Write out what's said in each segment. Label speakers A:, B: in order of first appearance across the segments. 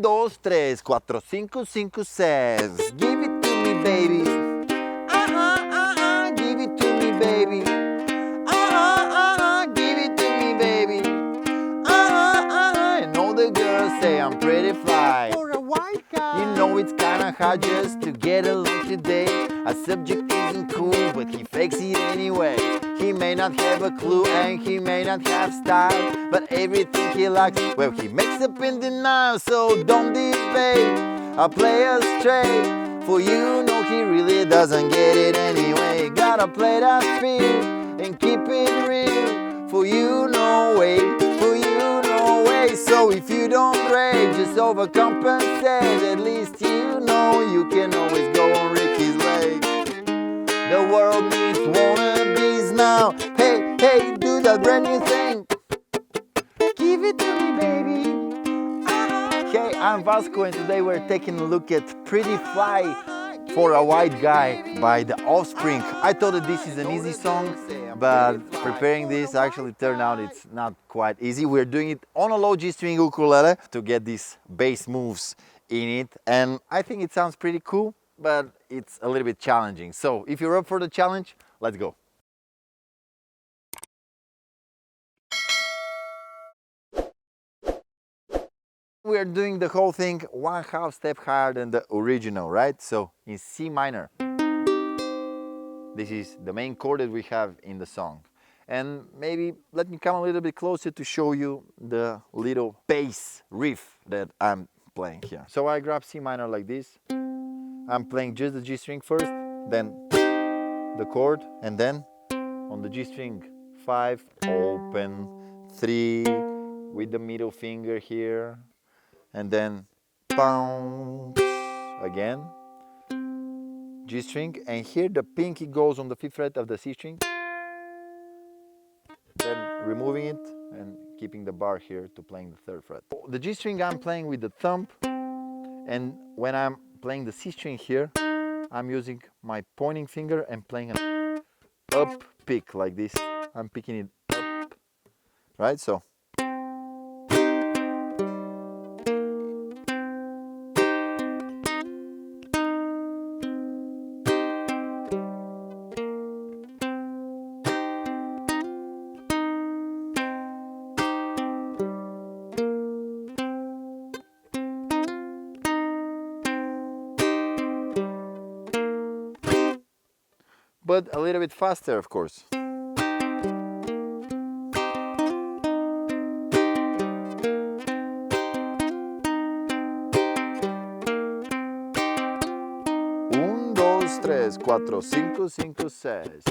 A: 2, 3, 4, 5, 5, 6. Give it to me, baby. Give it to me, baby. Give it to me, baby. And all the girls say I'm pretty fly.
B: For a white guy.
A: You know it's kinda hard just to get along today. A subject isn't cool, but he fakes it anyway. He may not have a clue and he may not have style, but everything he likes, well, he makes up in denial. So don't debate, I'll play us straight. For you know he really doesn't get it anyway. Gotta play that speed and keep it real. For you no way, for you no way. So if you don't rage, just overcompensate. At least you know you can always go on Ricky's leg. The world needs wannabes now. Hey, hey, do that brand new thing. Give it to me, baby. Hey, I'm Vasco and today we're taking a look at Pretty Fly for a White Guy by the Offspring. I thought that this is an easy song, but preparing this actually turned out it's not quite easy. We're doing it on a low G-string ukulele to get these bass moves in it, and I think it sounds pretty cool, but it's a little bit challenging. So if you're up for the challenge, let's go. We're doing the whole thing 1/2 step higher than the original, right? So in C minor. This is the main chord that we have in the song. And maybe let me come a little bit closer to show you the little bass riff that I'm playing here. So I grab C minor like this. I'm playing just the G string first, then the chord, and then on the G string 5, open, 3 with the middle finger here, and then bounce again, G string, and here the pinky goes on the 5th fret of the C string, then removing it and keeping the bar here to playing the 3rd fret. The G string I'm playing with the thumb, and when I'm playing the C string here, I'm using my pointing finger and playing an up pick like this. I'm picking it up, right? So. But a little bit faster, of course. 1, 2, 3, 4, 5, 5, 6.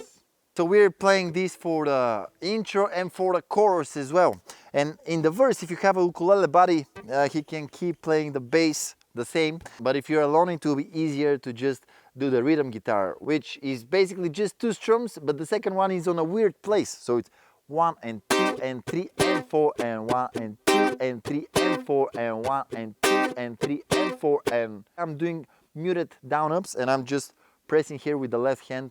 A: So we're playing this for the intro and for the chorus as well. And in the verse, if you have a ukulele buddy, he can keep playing the bass the same. But if you're alone, it will be easier to just do the rhythm guitar, which is basically just 2 strums, but the second one is on a weird place. So it's 1 and 2 and 3 and 4 and 1 and 2 and 3 and 4 and 1 and 2 and 3 and 4, and I'm doing muted down ups, and I'm just pressing here with the left hand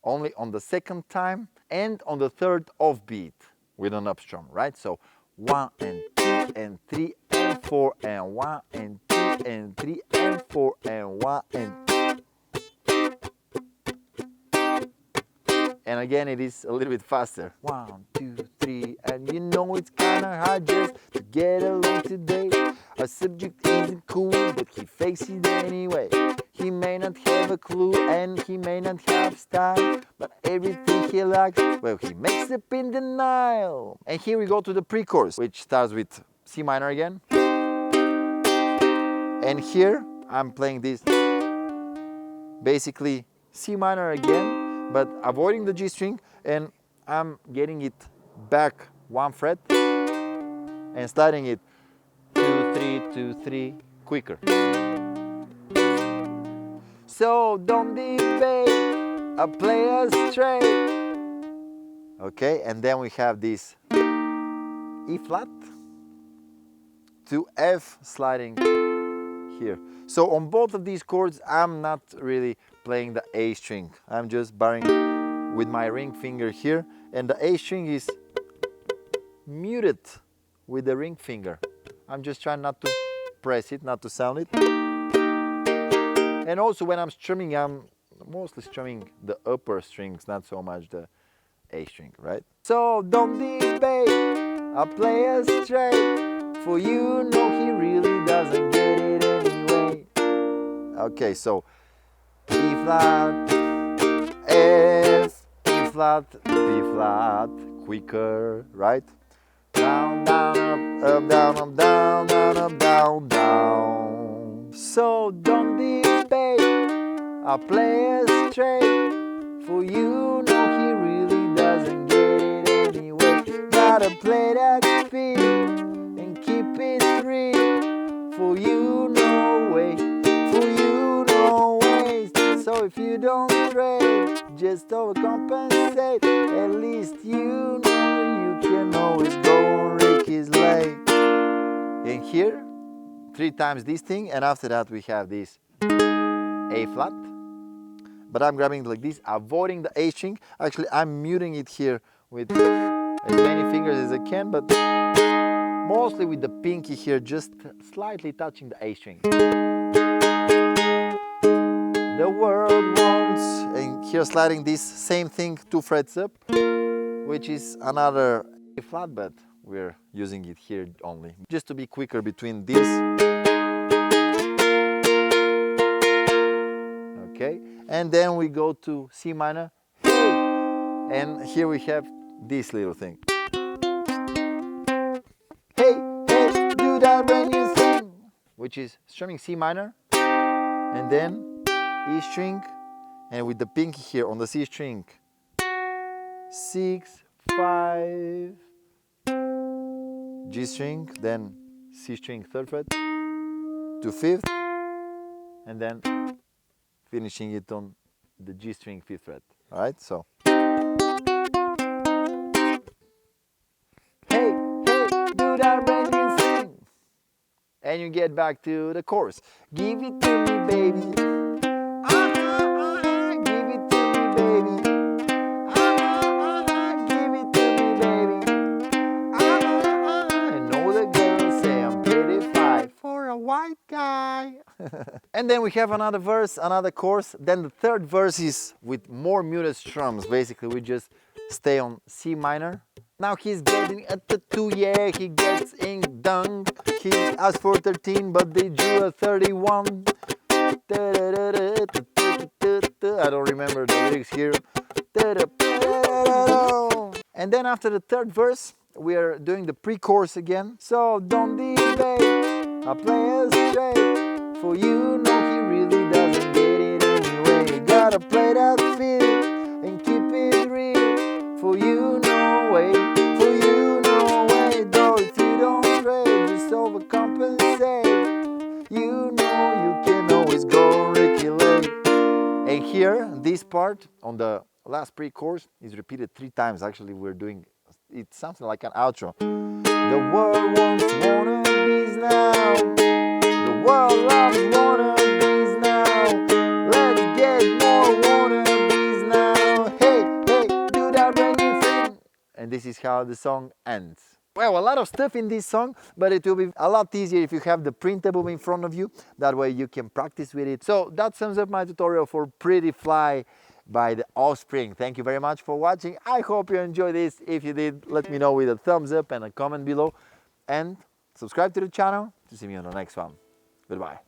A: only on the 2nd time and on the 3rd offbeat with an up strum, right? So 1 and 2 and 3 and 4 and 1 and 2 and 3 and 4 and 1 and 2. And again, it is a little bit faster. 1, 2, 3, and you know it's kinda hard just to get along today. Our subject isn't cool, but he fakes it anyway. He may not have a clue and he may not have style, but everything he likes, well, he makes up in denial. And here we go to the pre-chorus, which starts with C minor again. And here I'm playing this, basically C minor again, but avoiding the G string, and I'm getting it back 1 fret and sliding it 2, 3, 2, 3 quicker. So don't debate, I play us straight. Okay, and then we have this E flat to F sliding here. So on both of these chords, I'm not really playing the A string. I'm just barring with my ring finger here, and the A string is muted with the ring finger. I'm just trying not to press it, not to sound it. And also when I'm strumming, I'm mostly strumming the upper strings, not so much the A string, right? So don't debate, I play it straight, for you know he really doesn't get it anyway. Okay, so E flat, F, E flat, B flat, quicker, right? Down, down, up, down, up, down, down, up, down, down. So don't debate, I play it straight, for you know he really doesn't get it anyway. Gotta play that beat and keep it real, for you know way, for you know ways. So if you don't trade, just overcompensate, at least you know you can always go on Ricky's Lake. And here, 3 times this thing, and after that we have this A flat. But I'm grabbing like this, avoiding the A string. Actually, I'm muting it here with as many fingers as I can, but mostly with the pinky here, just slightly touching the A string. The world wants, and here sliding this same thing 2 frets up, which is another A flat, but we're using it here only, just to be quicker between this. Okay, and then we go to C minor, and here we have this little thing. Hey, hey, do that when you sing, which is strumming C minor, and then E string, and with the pinky here on the C string, 6, 5, G string, then C string 3rd fret to 5th, and then finishing it on the G string 5th fret. All right, so. Hey, hey, do that when you sing, and you get back to the chorus. Give it to me, baby. Give it to me, baby. Give it to me, baby. And all the girls say I'm pretty fly for a white guy. And then we have another verse, another chorus. Then the 3rd verse is with more muted strums. Basically, we just stay on C minor. Now he's getting a tattoo, yeah, he gets ink dunk. He asked for 13, but they drew a 31. I don't remember the lyrics here. And then after the 3rd verse, we are doing the pre-chorus again. So don't debate, I play it straight, for you know he really doesn't get it anyway. You gotta play that feel and keep it real, for you know way, for you know way. Though if you don't trade, just overcompensate, you know you can always go Ricky Lake. And here, this part on the last pre-chorus is repeated 3 times. Actually, we're doing, it's something like an outro. The world wants wannabes now. The world loves wannabes now. Let's get more wannabes now. Hey, hey, do that when you sing. And this is how the song ends. Well, a lot of stuff in this song, but it will be a lot easier if you have the printable in front of you. That way you can practice with it. So that sums up my tutorial for Pretty Fly by the Offspring. Thank you very much for watching. I hope you enjoyed this. If you did, let me know with a thumbs up and a comment below. And subscribe to the channel to see me on the next one. Goodbye.